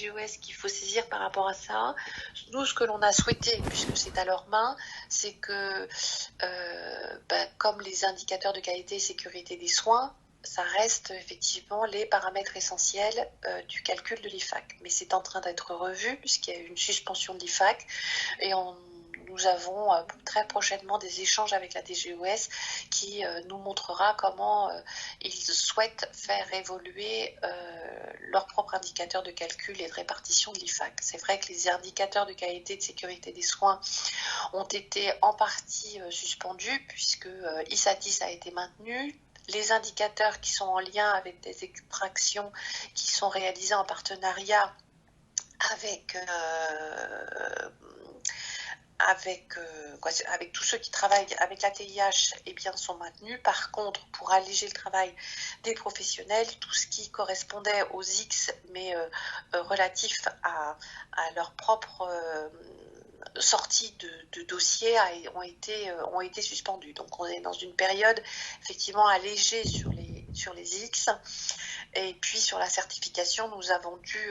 DGOS qu'il faut saisir par rapport à ça. Nous, ce que l'on a souhaité, puisque c'est à leurs mains, c'est que, comme les indicateurs de qualité et sécurité des soins, ça reste effectivement les paramètres essentiels du calcul de l'IFAC. Mais c'est en train d'être revu, puisqu'il y a eu une suspension de l'IFAC, et nous avons très prochainement des échanges avec la DGOS qui nous montrera comment ils souhaitent faire évoluer leurs propres indicateurs de calcul et de répartition de l'IFAC. C'est vrai que les indicateurs de qualité et de sécurité des soins ont été en partie suspendus, puisque ISA 10 a été maintenu. Les indicateurs qui sont en lien avec des extractions qui sont réalisées en partenariat avec tous ceux qui travaillent avec la TIH, eh bien, sont maintenus. Par contre, pour alléger le travail des professionnels, tout ce qui correspondait aux X, mais relatif à leur propre sortie de dossiers ont été suspendus. Donc on est dans une période effectivement allégée sur les X. Et puis sur la certification, nous avons dû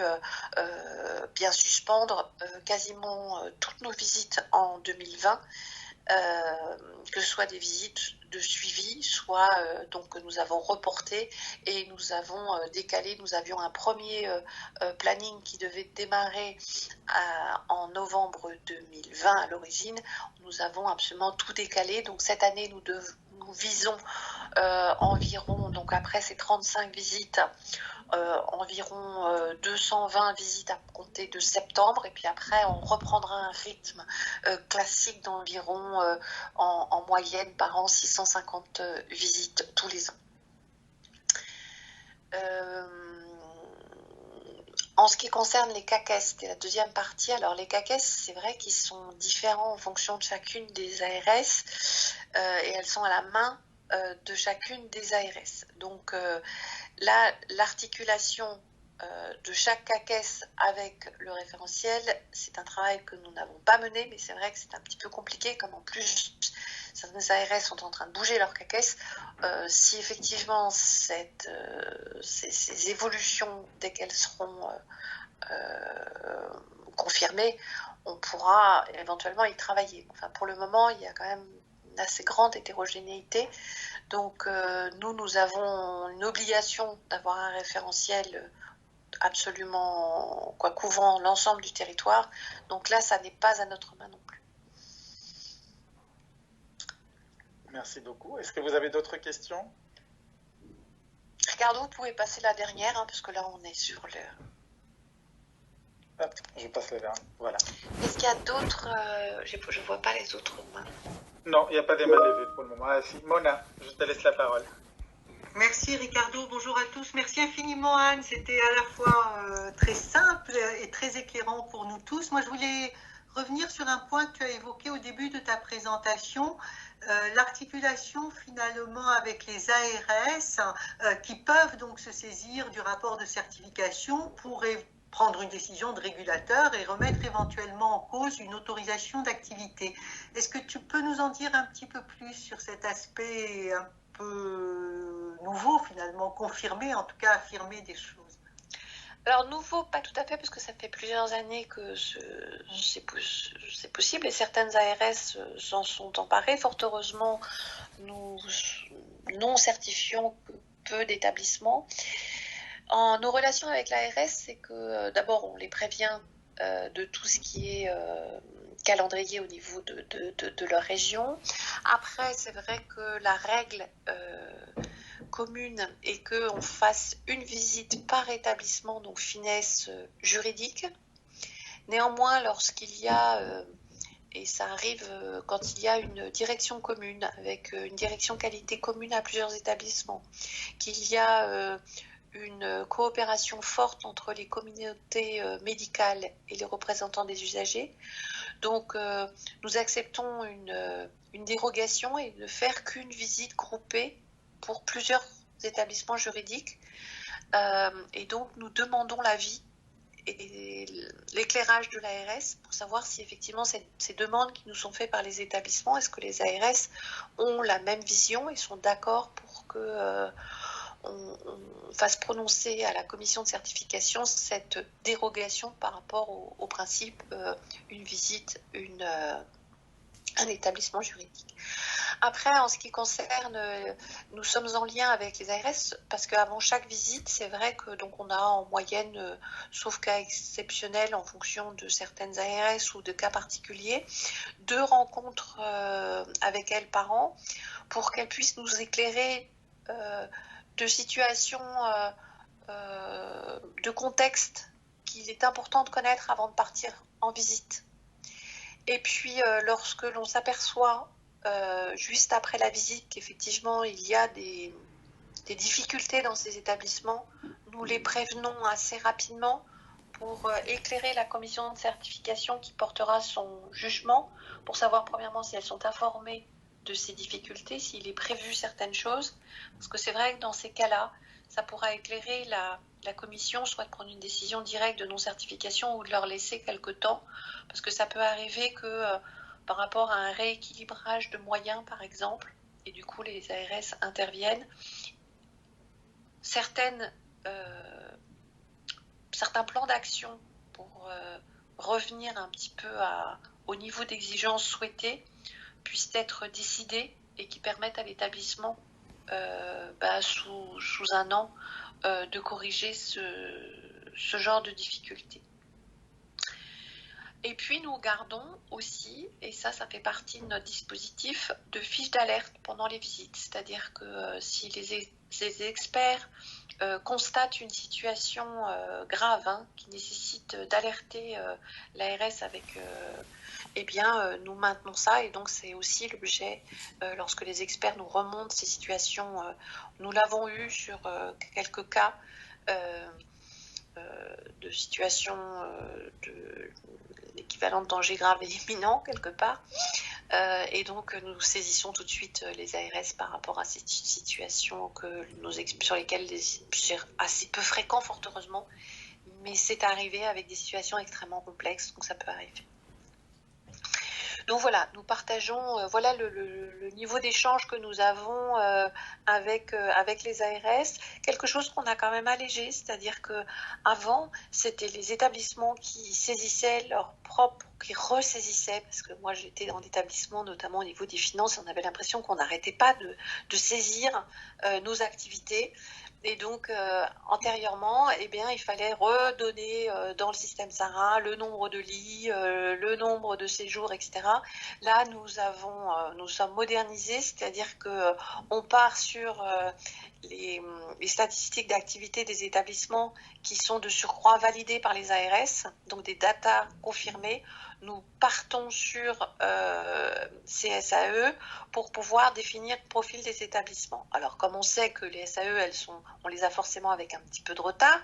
bien suspendre quasiment toutes nos visites en 2020, que ce soit des visites de suivi, soit donc que nous avons reporté et nous avons décalé. Nous avions un premier planning qui devait démarrer en novembre 2020 à l'origine. Nous avons absolument tout décalé. Donc cette année, nous visons environ, donc après ces 35 visites, environ 220 visites à compter de septembre, et puis après on reprendra un rythme classique d'environ en moyenne par an 650 visites tous les ans. En ce qui concerne les CAQES, c'était la deuxième partie. Alors les CAQES, c'est vrai qu'ils sont différents en fonction de chacune des ARS et elles sont à la main de chacune des ARS. Donc là, l'articulation de chaque CAQES avec le référentiel, c'est un travail que nous n'avons pas mené, mais c'est vrai que c'est un petit peu compliqué, comme en plus certaines ARS sont en train de bouger leur CAQES. Si effectivement ces évolutions, dès qu'elles seront confirmées, on pourra éventuellement y travailler. Enfin, pour le moment, il y a quand même une assez grande hétérogénéité. Donc nous avons une obligation d'avoir un référentiel absolument couvrant l'ensemble du territoire. Donc là, ça n'est pas à notre main non plus. Merci beaucoup. Est-ce que vous avez d'autres questions? Ricardo, vous pouvez passer la dernière, parce que là, on est sur le... Hop, je passe la dernière. Voilà. Est-ce qu'il y a d'autres... je ne vois pas les autres mains. Non, il n'y a pas des mains levées pour le moment. Ah, si. Mona, je te laisse la parole. Merci Ricardo, bonjour à tous. Merci infiniment Anne, c'était à la fois très simple et très éclairant pour nous tous. Moi je voulais revenir sur un point que tu as évoqué au début de ta présentation, l'articulation finalement avec les ARS qui peuvent donc se saisir du rapport de certification pour prendre une décision de régulateur et remettre éventuellement en cause une autorisation d'activité. Est-ce que tu peux nous en dire un petit peu plus sur cet aspect un peu nouveau finalement, confirmer, en tout cas affirmer des choses? Alors nouveau, pas tout à fait, parce que ça fait plusieurs années que c'est possible et certaines ARS s'en sont emparées. Fort heureusement, nous non certifions peu d'établissements. En nos relations avec l'ARS, c'est que d'abord on les prévient de tout ce qui est calendrier au niveau de leur région. Après, c'est vrai que la règle commune est qu'on fasse une visite par établissement, donc finesse juridique. Néanmoins, lorsqu'il y a, et ça arrive quand il y a une direction commune, avec une direction qualité commune à plusieurs établissements, qu'il y a une coopération forte entre les communautés médicales et les représentants des usagers. Donc, nous acceptons une dérogation et ne faire qu'une visite groupée pour plusieurs établissements juridiques. Et donc, nous demandons l'avis et l'éclairage de l'ARS pour savoir si effectivement ces demandes qui nous sont faites par les établissements, est-ce que les ARS ont la même vision et sont d'accord pour que on fasse prononcer à la commission de certification cette dérogation par rapport au principe une visite, un établissement juridique. Après, en ce qui concerne, nous sommes en lien avec les ARS parce qu'avant chaque visite, c'est vrai que donc on a en moyenne, sauf cas exceptionnels en fonction de certaines ARS ou de cas particuliers, 2 rencontres avec elles par an pour qu'elles puissent nous éclairer de situations, de contexte qu'il est important de connaître avant de partir en visite. Et puis, lorsque l'on s'aperçoit juste après la visite qu'effectivement il y a des difficultés dans ces établissements, nous les prévenons assez rapidement pour éclairer la commission de certification qui portera son jugement pour savoir premièrement si elles sont informées de ces difficultés, s'il est prévu certaines choses, parce que c'est vrai que dans ces cas-là, ça pourra éclairer la commission, soit de prendre une décision directe de non-certification ou de leur laisser quelque temps, parce que ça peut arriver que par rapport à un rééquilibrage de moyens, par exemple, et du coup les ARS interviennent, certains plans d'action pour revenir un petit peu au niveau d'exigence souhaité puissent être décidés et qui permettent à l'établissement sous un an de corriger ce genre de difficultés. Et puis nous gardons aussi, et ça fait partie de notre dispositif, de fiches d'alerte pendant les visites. C'est-à-dire que si les experts constatent une situation grave qui nécessite d'alerter l'ARS avec... nous maintenons ça et donc c'est aussi l'objet, lorsque les experts nous remontent ces situations, nous l'avons eu sur quelques cas de situations de l'équivalent de danger grave et imminent quelque part, et donc nous saisissons tout de suite les ARS par rapport à ces situations sur lesquelles c'est assez peu fréquent fort heureusement, mais c'est arrivé avec des situations extrêmement complexes, donc ça peut arriver. Donc voilà, nous partageons, voilà le niveau d'échange que nous avons avec les ARS. Quelque chose qu'on a quand même allégé, c'est-à-dire qu'avant, c'était les établissements qui saisissaient leurs propres, qui ressaisissaient, parce que moi j'étais dans l'établissement, notamment au niveau des finances, et on avait l'impression qu'on n'arrêtait pas de saisir nos activités. Et donc, antérieurement, il fallait redonner dans le système SARA le nombre de lits, le nombre de séjours, etc. Là, nous sommes modernisés, c'est-à-dire qu'on part sur les statistiques d'activité des établissements qui sont de surcroît validées par les ARS, donc des datas confirmées. Nous partons sur ces SAE pour pouvoir définir le profil des établissements. Alors, comme on sait que les SAE, on les a forcément avec un petit peu de retard,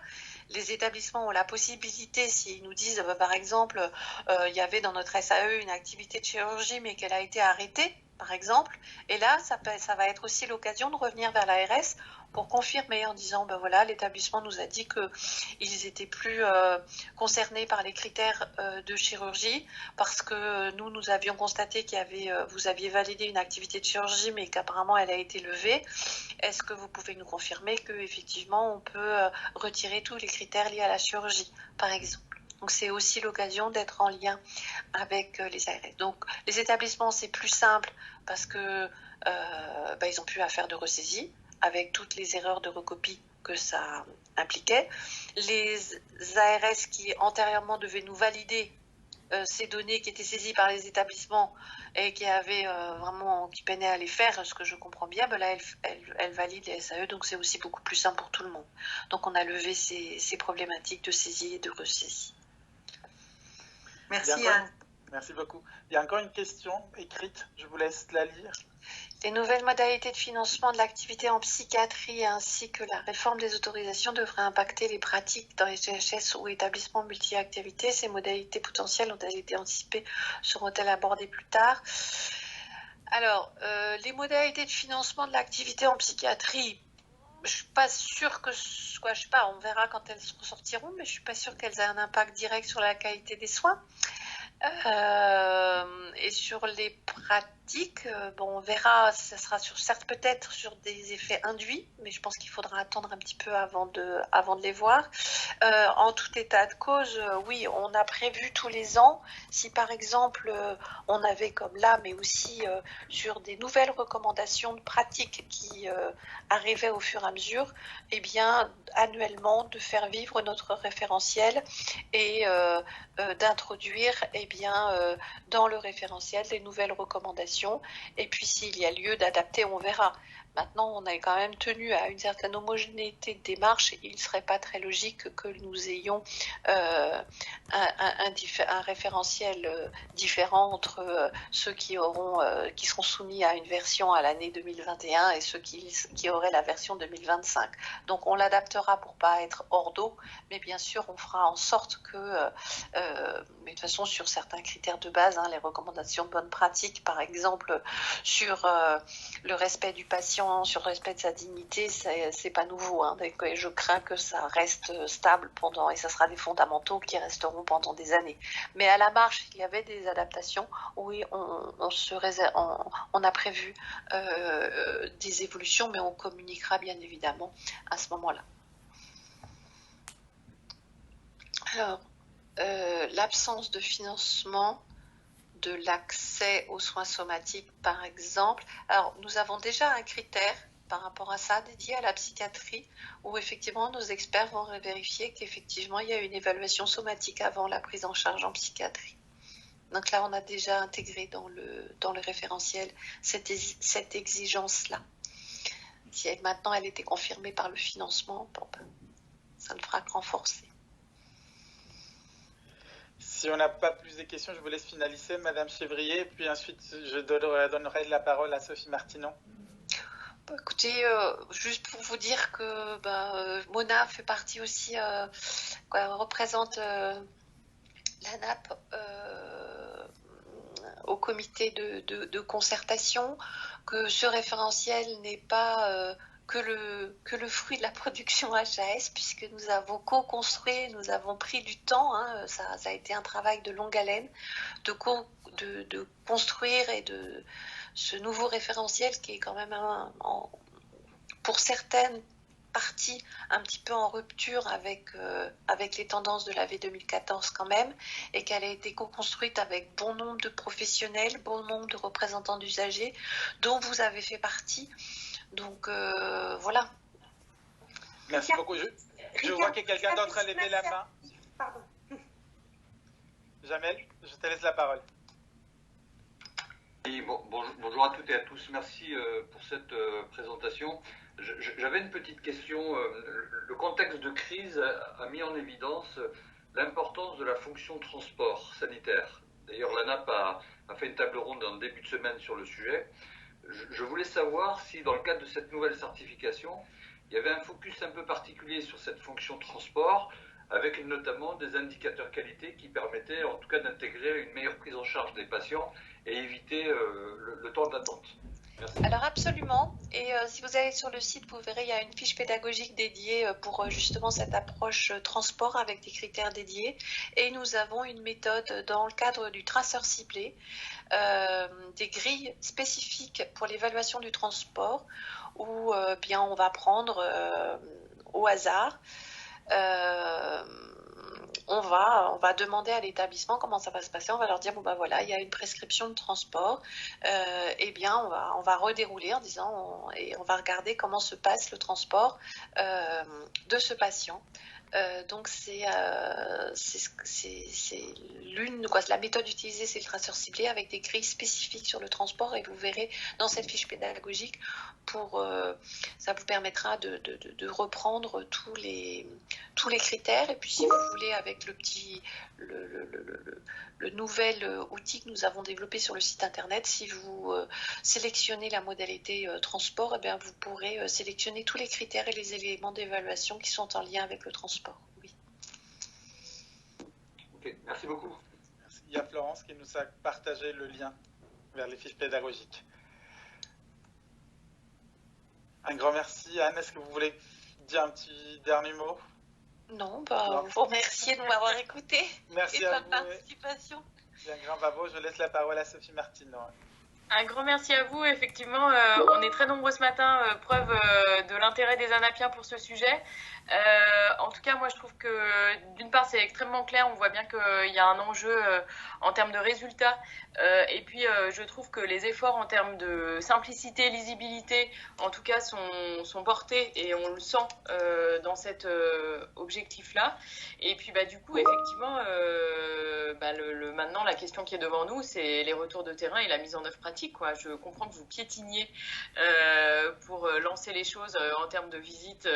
les établissements ont la possibilité, s'ils nous disent, par exemple, il y avait dans notre SAE une activité de chirurgie, mais qu'elle a été arrêtée, par exemple, et là, ça va être aussi l'occasion de revenir vers l'ARS pour confirmer en disant, voilà, l'établissement nous a dit qu'ils étaient plus concernés par les critères de chirurgie, parce que nous avions constaté vous aviez validé une activité de chirurgie, mais qu'apparemment elle a été levée. Est-ce que vous pouvez nous confirmer qu'effectivement on peut retirer tous les critères liés à la chirurgie, par exemple? Donc c'est aussi l'occasion d'être en lien avec les ARS. Donc les établissements, c'est plus simple parce que ils n'ont plus à faire de ressaisie avec toutes les erreurs de recopie que ça impliquait. Les ARS qui antérieurement devaient nous valider ces données qui étaient saisies par les établissements et qui avaient qui peinaient à les faire, ce que je comprends bien, là elles valident les SAE, donc c'est aussi beaucoup plus simple pour tout le monde. Donc on a levé ces problématiques de saisie et de ressaisie. Merci Anne. Merci beaucoup. Il y a encore une question écrite, je vous laisse la lire. Les nouvelles modalités de financement de l'activité en psychiatrie ainsi que la réforme des autorisations devraient impacter les pratiques dans les CHS ou établissements multi-activités. Ces modalités potentielles ont-elles été anticipées, seront-elles abordées plus tard? Alors, les modalités de financement de l'activité en psychiatrie, je ne suis pas sûre on verra quand elles ressortiront, mais je ne suis pas sûre qu'elles aient un impact direct sur la qualité des soins et sur les pratiques pratique. Bon, on verra, ça sera certes peut-être sur des effets induits, mais je pense qu'il faudra attendre un petit peu avant de les voir. En tout état de cause, oui, on a prévu tous les ans, si par exemple on avait comme là, mais aussi sur des nouvelles recommandations de pratiques qui arrivaient au fur et à mesure, eh bien annuellement de faire vivre notre référentiel et d'introduire eh bien dans le référentiel les nouvelles recommandations, et puis s'il y a lieu d'adapter, on verra. Maintenant, on est quand même tenu à une certaine homogénéité de démarche. Il ne serait pas très logique que nous ayons un référentiel différent entre ceux qui seront soumis à une version à l'année 2021 et ceux qui auraient la version 2025. Donc, on l'adaptera pour pas être hors d'eau, mais bien sûr, on fera en sorte que, mais de toute façon, sur certains critères de base, les recommandations de bonne pratique, par exemple, sur le respect du patient, sur le respect de sa dignité, c'est pas nouveau. Et je crains que ça reste stable et ça sera des fondamentaux qui resteront pendant des années. Mais à la marge, il y avait des adaptations. Oui, on a prévu des évolutions, mais on communiquera bien évidemment à ce moment-là. Alors, l'absence de financement de l'accès aux soins somatiques, par exemple. Alors, nous avons déjà un critère par rapport à ça, dédié à la psychiatrie, où effectivement nos experts vont vérifier qu'effectivement il y a une évaluation somatique avant la prise en charge en psychiatrie. Donc là, on a déjà intégré dans le référentiel cette exigence-là. Si maintenant elle était confirmée par le financement, ça ne fera que renforcer. Si on n'a pas plus de questions, je vous laisse finaliser, Madame Chevrier, puis ensuite je donnerai la parole à Sophie Martinon. Écoutez, juste pour vous dire que Mona fait partie aussi, représente l'ANAP au comité de concertation, que ce référentiel n'est pas que le fruit de la production HAS, puisque nous avons co-construit, nous avons pris du temps, ça a été un travail de longue haleine, de construire et de ce nouveau référentiel qui est quand même pour certaines parties un petit peu en rupture avec les tendances de la V2014 quand même, et qu'elle a été co-construite avec bon nombre de professionnels, bon nombre de représentants d'usagers, dont vous avez fait partie. Donc voilà. Merci beaucoup. Je vois que quelqu'un d'autre a levé la main. Pardon. Jamel, je te laisse la parole. Oui, bonjour à toutes et à tous. Merci pour cette présentation. J'avais une petite question. Le contexte de crise a mis en évidence l'importance de la fonction transport sanitaire. D'ailleurs, l'ANAP a fait une table ronde en début de semaine sur le sujet. Je voulais savoir si, dans le cadre de cette nouvelle certification, il y avait un focus un peu particulier sur cette fonction transport, avec notamment des indicateurs qualité qui permettaient en tout cas d'intégrer une meilleure prise en charge des patients et éviter le temps d'attente. Merci. Alors absolument, et si vous allez sur le site, vous verrez, il y a une fiche pédagogique dédiée pour justement cette approche transport avec des critères dédiés, et nous avons une méthode dans le cadre du traceur ciblé, des grilles spécifiques pour l'évaluation du transport, où bien on va prendre au hasard, on va demander à l'établissement comment ça va se passer. On va leur dire voilà, il y a une prescription de transport, eh bien on va redérouler en disant et on va regarder comment se passe le transport de ce patient. Donc c'est la méthode utilisée, c'est le traceur ciblé avec des grilles spécifiques sur le transport, et vous verrez dans cette fiche pédagogique ça vous permettra de reprendre tous les critères. Et puis si vous voulez, avec le nouvel outil que nous avons développé sur le site internet, si vous sélectionnez la modalité transport, bien vous pourrez sélectionner tous les critères et les éléments d'évaluation qui sont en lien avec le transport. Oui. Ok, merci beaucoup. Merci. Il y a Florence qui nous a partagé le lien vers les fiches pédagogiques. Un grand merci. Anne, est-ce que vous voulez dire un petit dernier mot? Non, vous remercier de m'avoir écouté. Merci et de à votre vous. participation. Bien, grand bravo. Je laisse la parole à Sophie Martinon. Un grand merci à vous. Effectivement, on est très nombreux ce matin, preuve de l'intérêt des Anapiens pour ce sujet. En tout cas, moi, je trouve que d'une part, c'est extrêmement clair. On voit bien qu'il y a un enjeu en termes de résultats. Et puis, je trouve que les efforts en termes de simplicité, lisibilité, en tout cas, sont portés et on le sent dans cet objectif-là. Et puis, du coup, effectivement, maintenant, la question qui est devant nous, c'est les retours de terrain et la mise en œuvre pratique. Quoi. Je comprends que vous piétiniez pour lancer les choses en termes de visite,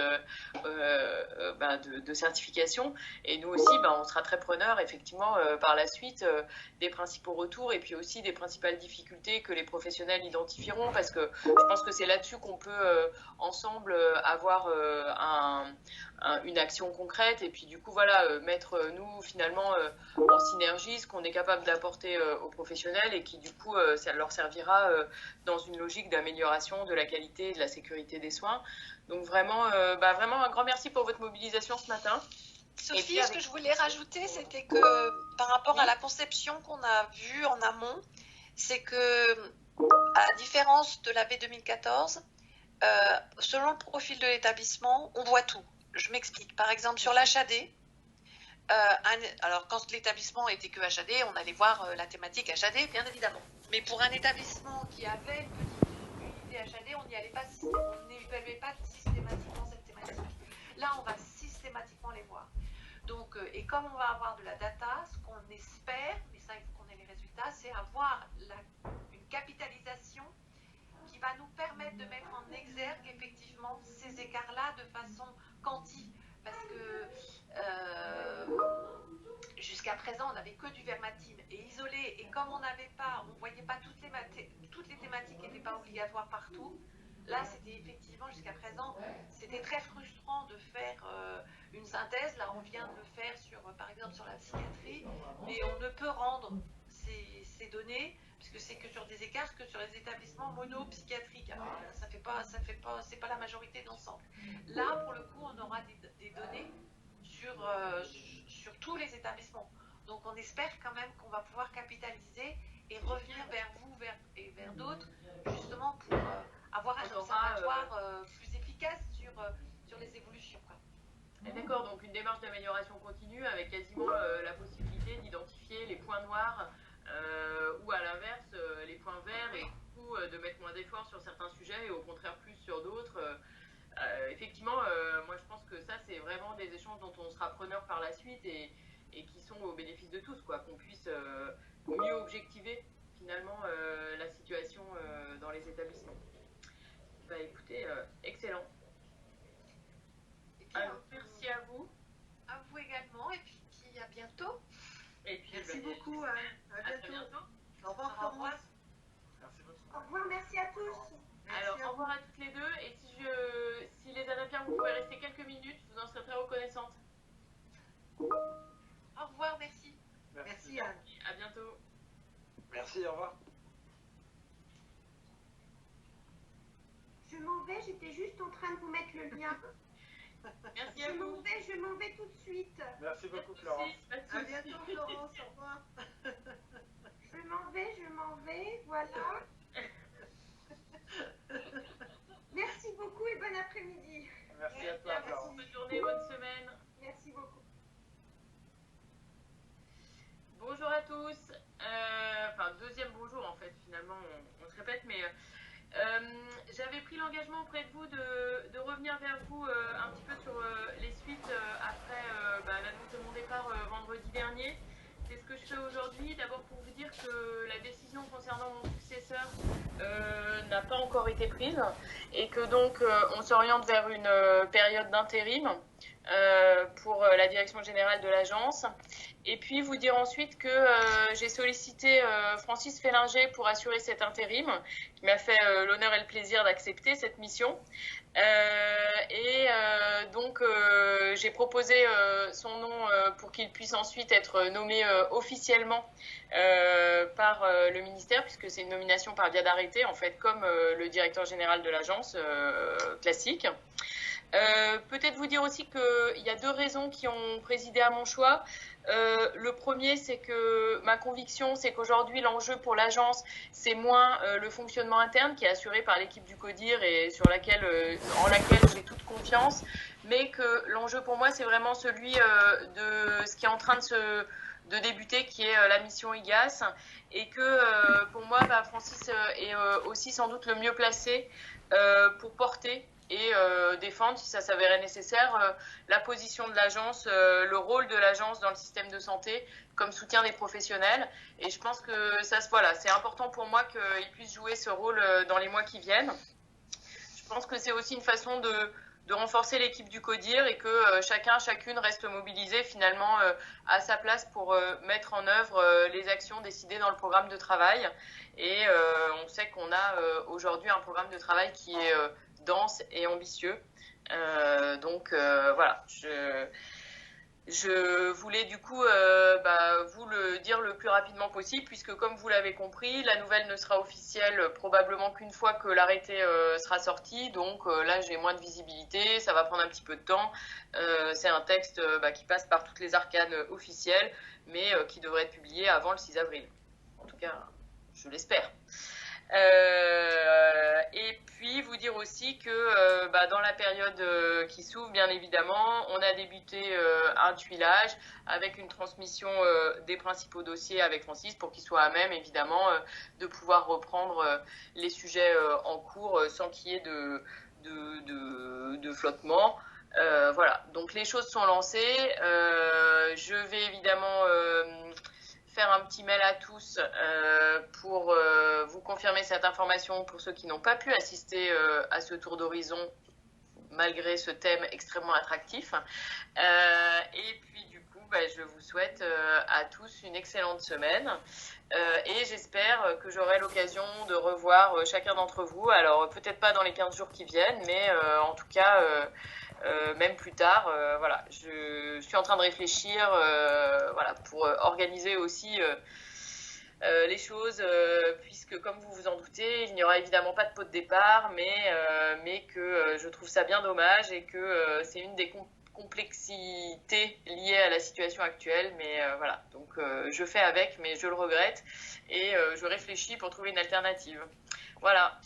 de certification. Et nous aussi, on sera très preneurs, effectivement, par la suite, des principaux retours et puis aussi des principales difficultés que les professionnels identifieront, parce que je pense que c'est là-dessus qu'on peut ensemble avoir une action concrète et puis du coup, mettre nous, finalement, en synergie ce qu'on est capable d'apporter aux professionnels et qui, du coup, ça leur servira dans une logique d'amélioration de la qualité et de la sécurité des soins. Donc vraiment, vraiment un grand merci pour votre mobilisation ce matin. Sophie, ce que je voulais rajouter, c'était que par rapport à la conception qu'on a vue en amont, c'est que, à la différence de la V2014, selon le profil de l'établissement, on voit tout. Je m'explique. Par exemple, sur l'HAD, alors quand l'établissement était que HAD, on allait voir la thématique HAD, bien évidemment. Mais pour un établissement qui avait une petite unité HAD, on n'évaluait pas systématiquement cette thématique. Là, on va systématiquement les voir. Donc, et comme on va avoir de la data, ce qu'on espère, mais ça il faut qu'on ait les résultats, c'est avoir une capitalisation qui va nous permettre de mettre en exergue effectivement ces écarts-là de façon quanti. Parce que jusqu'à présent, on n'avait que du verbatim et isolé. Et comme on ne voyait pas toutes les thématiques qui n'étaient pas obligatoires partout, là, c'était effectivement, jusqu'à présent, c'était très frustrant de faire une synthèse. Là, on vient de le faire, par exemple, sur la psychiatrie, mais on ne peut rendre ces données, puisque c'est que sur des écarts, que sur les établissements monopsychiatriques. Alors, c'est pas la majorité d'ensemble. Là, pour le coup, on aura des données sur tous les établissements. Donc, on espère quand même qu'on va pouvoir capitaliser et revenir vers vous et vers d'autres, justement pour avoir un observatoire plus efficace sur les évolutions. D'accord, donc une démarche d'amélioration continue avec quasiment la possibilité d'identifier les points noirs ou à l'inverse les points verts et du coup de mettre moins d'efforts sur certains sujets et au contraire plus sur d'autres. Effectivement, moi je pense que ça c'est vraiment des échanges dont on sera preneur par la suite et qui sont au bénéfice de tous, quoi, qu'on puisse mieux objectiver finalement la situation dans les établissements. Écoutez, excellent. Alors, merci à vous. À vous également et puis à bientôt. Et puis, merci beaucoup. À bientôt. Au revoir, Florence. Merci beaucoup. Au revoir, merci à tous. Alors, au revoir à toutes les deux. Et si les Anapiens, vous pouvez rester quelques minutes, je vous en serai très reconnaissante. Au revoir, merci. Merci, Anne. À bientôt. Merci, au revoir. Je m'en vais, j'étais juste en train de vous mettre le lien. Merci à vous. Je m'en vais tout de suite. Merci beaucoup, Florence. À bientôt, Florence. Au revoir. Je m'en vais, voilà. Merci beaucoup et bon après-midi. Merci à toi, Florence. Bonne journée, bonne semaine. Merci beaucoup. Bonjour à tous. Deuxième bonjour en fait, finalement, on se répète, mais j'avais pris l'engagement auprès de vous de revenir vers vous un petit peu sur les suites après l'annonce de mon départ vendredi dernier. C'est ce que je fais aujourd'hui. D'abord pour vous dire que la décision concernant mon successeur n'a pas encore été prise et que donc on s'oriente vers une période d'intérim pour la direction générale de l'agence. Et puis vous dire ensuite que j'ai sollicité Francis Fellinger pour assurer cet intérim, qui m'a fait l'honneur et le plaisir d'accepter cette mission. Donc j'ai proposé son nom pour qu'il puisse ensuite être nommé officiellement par le ministère, puisque c'est une nomination par via d'arrêté, en fait, comme le directeur général de l'agence classique. Peut-être vous dire aussi qu'il y a deux raisons qui ont présidé à mon choix. Le premier, c'est que ma conviction, c'est qu'aujourd'hui, l'enjeu pour l'agence, c'est moins le fonctionnement interne qui est assuré par l'équipe du CODIR et en laquelle j'ai toute confiance, mais que l'enjeu pour moi, c'est vraiment celui de ce qui est en train de débuter, qui est la mission IGAS, et que pour moi, Francis est aussi sans doute le mieux placé pour porter et défendre, si ça s'avérait nécessaire, la position de l'agence, le rôle de l'agence dans le système de santé comme soutien des professionnels. Et je pense que c'est important pour moi qu'il puisse jouer ce rôle dans les mois qui viennent. Je pense que c'est aussi une façon de renforcer l'équipe du CODIR et que chacune reste mobilisée finalement à sa place pour mettre en œuvre les actions décidées dans le programme de travail. Et on sait qu'on a aujourd'hui un programme de travail qui est dense et ambitieux. Donc voilà, je voulais du coup vous le dire le plus rapidement possible, puisque comme vous l'avez compris, la nouvelle ne sera officielle probablement qu'une fois que l'arrêté sera sorti. Donc là, j'ai moins de visibilité, ça va prendre un petit peu de temps. C'est un texte qui passe par toutes les arcanes officielles, mais qui devrait être publié avant le 6 avril. En tout cas, je l'espère. Et puis vous dire aussi que dans la période qui s'ouvre, bien évidemment, on a débuté un tuilage avec une transmission des principaux dossiers avec Francis pour qu'il soit à même, évidemment, de pouvoir reprendre les sujets en cours sans qu'il y ait de flottement. Voilà, donc les choses sont lancées. Je vais évidemment faire un petit mail à tous pour vous confirmer cette information pour ceux qui n'ont pas pu assister à ce tour d'horizon malgré ce thème extrêmement attractif. Et puis du coup, je vous souhaite à tous une excellente semaine et j'espère que j'aurai l'occasion de revoir chacun d'entre vous. Alors peut-être pas dans les 15 jours qui viennent, mais en tout cas même plus tard. Voilà, je suis en train de réfléchir pour organiser aussi les choses, puisque comme vous vous en doutez, il n'y aura évidemment pas de pot de départ, mais que je trouve ça bien dommage et que c'est une des complexités liées à la situation actuelle. Mais voilà, donc je fais avec, mais je le regrette et je réfléchis pour trouver une alternative. Voilà.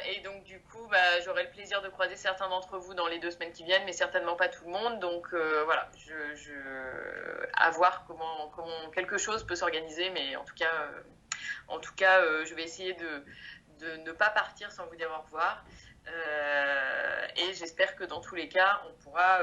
Et donc du coup, j'aurai le plaisir de croiser certains d'entre vous dans les 2 semaines qui viennent, mais certainement pas tout le monde. Donc voilà, à voir comment quelque chose peut s'organiser, mais en tout cas, je vais essayer de ne pas partir sans vous dire au revoir. Et j'espère que dans tous les cas, on pourra